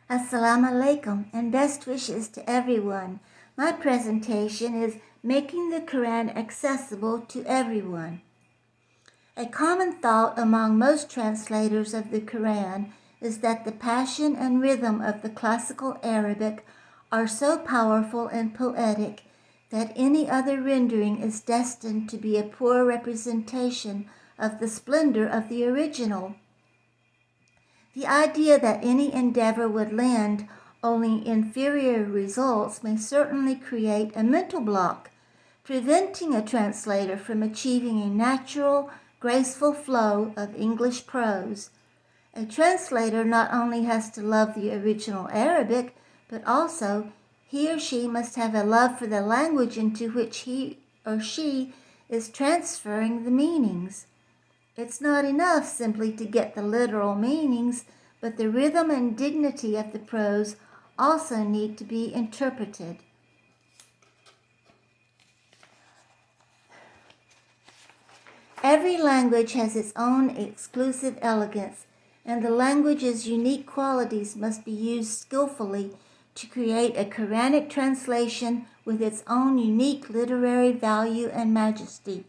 Assalamu alaikum and best wishes to everyone. My presentation is Making the Qur'an Accessible to Everyone. A common thought among most translators of the Qur'an is that the passion and rhythm of the classical Arabic are so powerful and poetic that any other rendering is destined to be a poor representation of the splendor of the original. The idea that any endeavor would lend only inferior results may certainly create a mental block, preventing a translator from achieving a natural, graceful flow of English prose. A translator not only has to love the original Arabic, but also he or she must have a love for the language into which he or she is transferring the meanings. It's not enough simply to get the literal meanings, but the rhythm and dignity of the prose also need to be interpreted. Every language has its own exclusive elegance, and the language's unique qualities must be used skillfully to create a Quranic translation with its own unique literary value and majesty.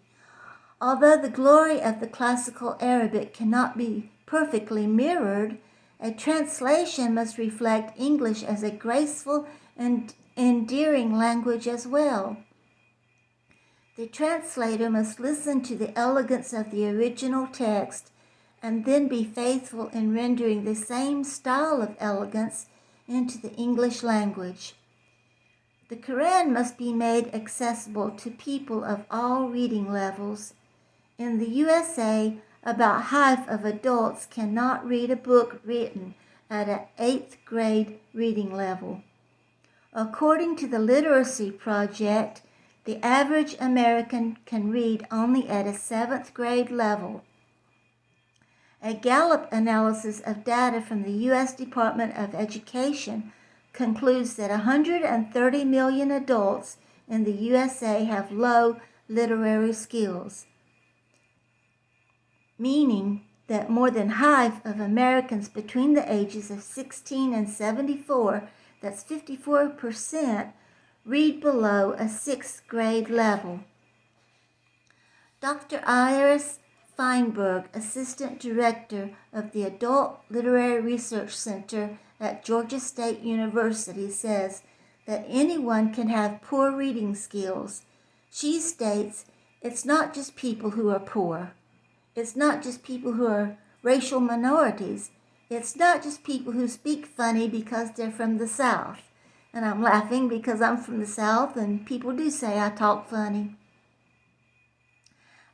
Although the glory of the classical Arabic cannot be perfectly mirrored, a translation must reflect English as a graceful and endearing language as well. The translator must listen to the elegance of the original text and then be faithful in rendering the same style of elegance into the English language. The Qur'an must be made accessible to people of all reading levels. In the USA, about half of adults cannot read a book written at an 8th grade reading level. According to the Literacy Project, the average American can read only at a 7th grade level. A Gallup analysis of data from the U.S. Department of Education concludes that 130 million adults in the USA have low literary skills, meaning that more than half of Americans between the ages of 16 and 74, that's 54%, read below a 6th grade level. Dr. Iris Feinberg, Assistant Director of the Adult Literary Research Center at Georgia State University, says that anyone can have poor reading skills. She states, "It's not just people who are poor. It's not just people who are racial minorities. It's not just people who speak funny because they're from the South." And I'm laughing because I'm from the South and people do say I talk funny.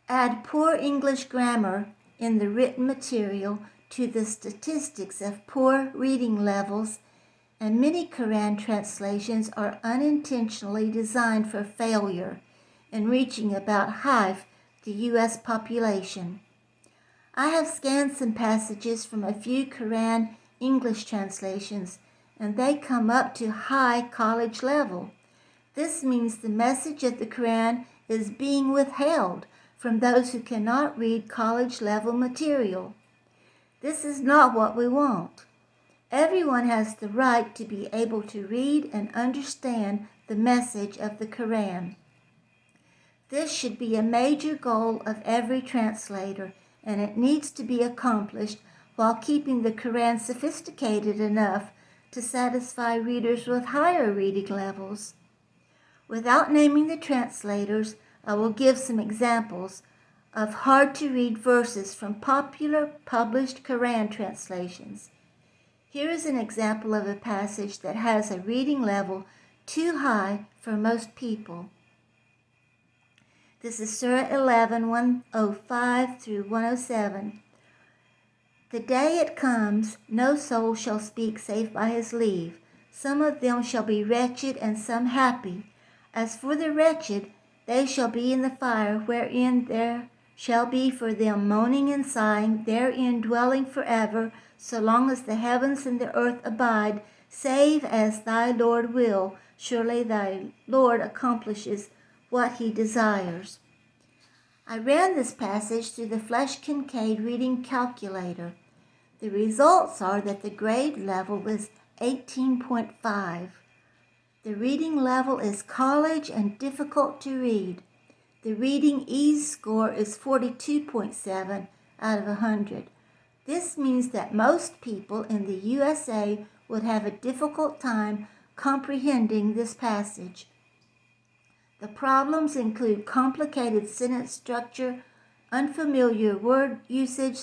Add poor English grammar in the written material to the statistics of poor reading levels, and many Qur'an translations are unintentionally designed for failure in reaching about half the U.S. population. I have scanned some passages from a few Qur'an English translations, and they come up to high college level. This means the message of the Qur'an is being withheld from those who cannot read college level material. This is not what we want. Everyone has the right to be able to read and understand the message of the Qur'an. This should be a major goal of every translator, and it needs to be accomplished while keeping the Qur'an sophisticated enough to satisfy readers with higher reading levels. Without naming the translators, I will give some examples of hard-to-read verses from popular published Qur'an translations. Here is an example of a passage that has a reading level too high for most people. This is Surah 11, 105 through 107. "The day it comes, no soul shall speak save by his leave. Some of them shall be wretched and some happy. As for the wretched, they shall be in the fire, wherein there shall be for them moaning and sighing, therein dwelling forever, so long as the heavens and the earth abide, save as thy Lord will. Surely thy Lord accomplishes what he desires." I ran this passage through the Flesch Kincaid reading calculator. The results are that the grade level is 18.5. The reading level is college and difficult to read. The reading ease score is 42.7 out of 100. This means that most people in the USA would have a difficult time comprehending this passage. The problems include complicated sentence structure, unfamiliar word usage,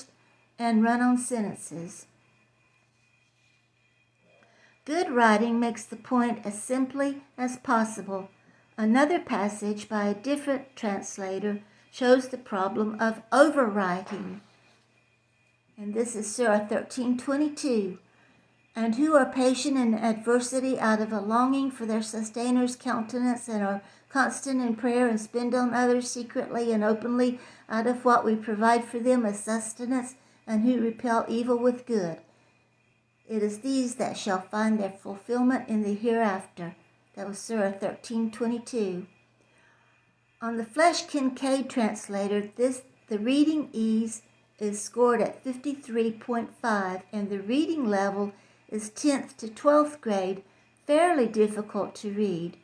and run-on sentences. Good writing makes the point as simply as possible. Another passage by a different translator shows the problem of overwriting. And this is Surah 13:22. And who are patient in adversity out of a longing for their sustainers' countenance, and are constant in prayer, and spend on others secretly and openly out of what we provide for them as sustenance, and who repel evil with good. It is these that shall find their fulfillment in the hereafter. That was Surah 13:22. On the Flesch Kincaid translator, the reading ease is scored at 53.5, and the reading level is 10th to 12th grade, fairly difficult to read.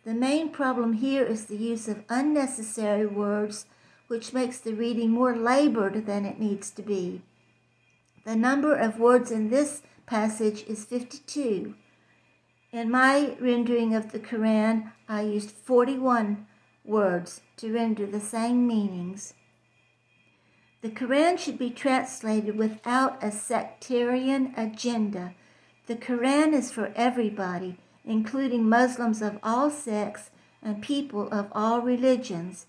The main problem here is the use of unnecessary words, which makes the reading more labored than it needs to be. The number of words in this passage is 52. In my rendering of the Qur'an, I used 41 words to render the same meanings. The Qur'an should be translated without a sectarian agenda. The Qur'an is for everybody, including Muslims of all sects and people of all religions.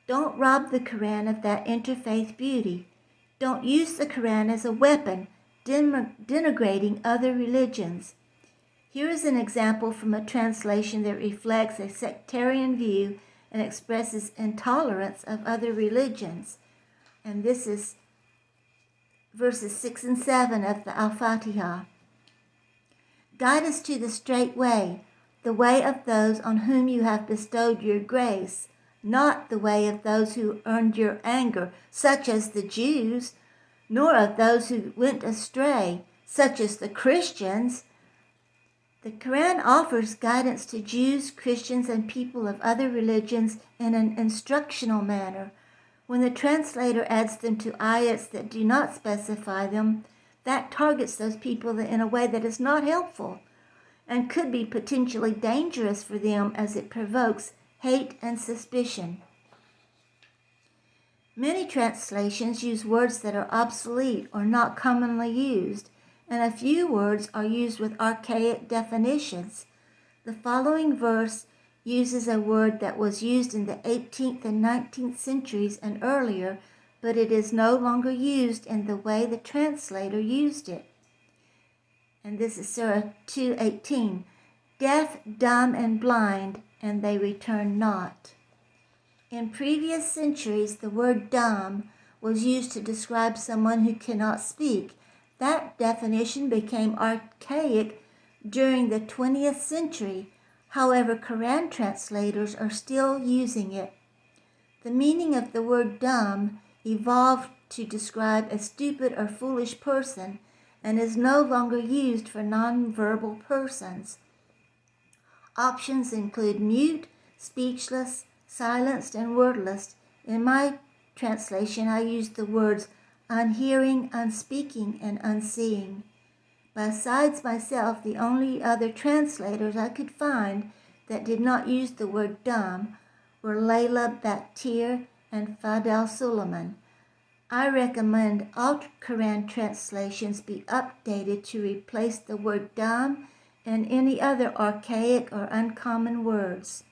Don't rob the Qur'an of that interfaith beauty. Don't use the Qur'an as a weapon, denigrating other religions. Here is an example from a translation that reflects a sectarian view and expresses intolerance of other religions. And this is verses 6 and 7 of the Al-Fatiha. Guide us to the straight way, the way of those on whom you have bestowed your grace, not the way of those who earned your anger, such as the Jews, nor of those who went astray, such as the Christians. The Qur'an offers guidance to Jews, Christians, and people of other religions in an instructional manner. When the translator adds them to ayats that do not specify them, that targets those people in a way that is not helpful and could be potentially dangerous for them, as it provokes hate and suspicion. Many translations use words that are obsolete or not commonly used, and a few words are used with archaic definitions. The following verse uses a word that was used in the 18th and 19th centuries and earlier, but it is no longer used in the way the translator used it. And this is Surah 2:18. Deaf, dumb, and blind, and they return not. In previous centuries, the word dumb was used to describe someone who cannot speak. That definition became archaic during the 20th century. However, Qur'an translators are still using it. The meaning of the word dumb evolved to describe a stupid or foolish person and is no longer used for nonverbal persons. Options include mute, speechless, silenced, and wordless. In my translation, I used the words unhearing, unspeaking, and unseeing. Besides myself, the only other translators I could find that did not use the word dumb were Layla Baktir and Fadel Suleiman. I recommend all Qur'an translations be updated to replace the word dumb and any other archaic or uncommon words.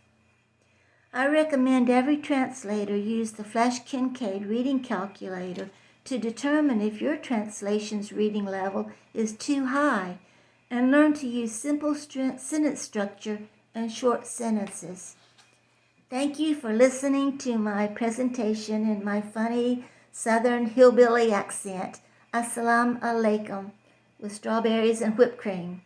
I recommend every translator use the Flesch Kincaid reading calculator to determine if your translation's reading level is too high, and learn to use simple sentence structure and short sentences. Thank you for listening to my presentation in my funny Southern hillbilly accent. Assalamu alaikum, with strawberries and whipped cream.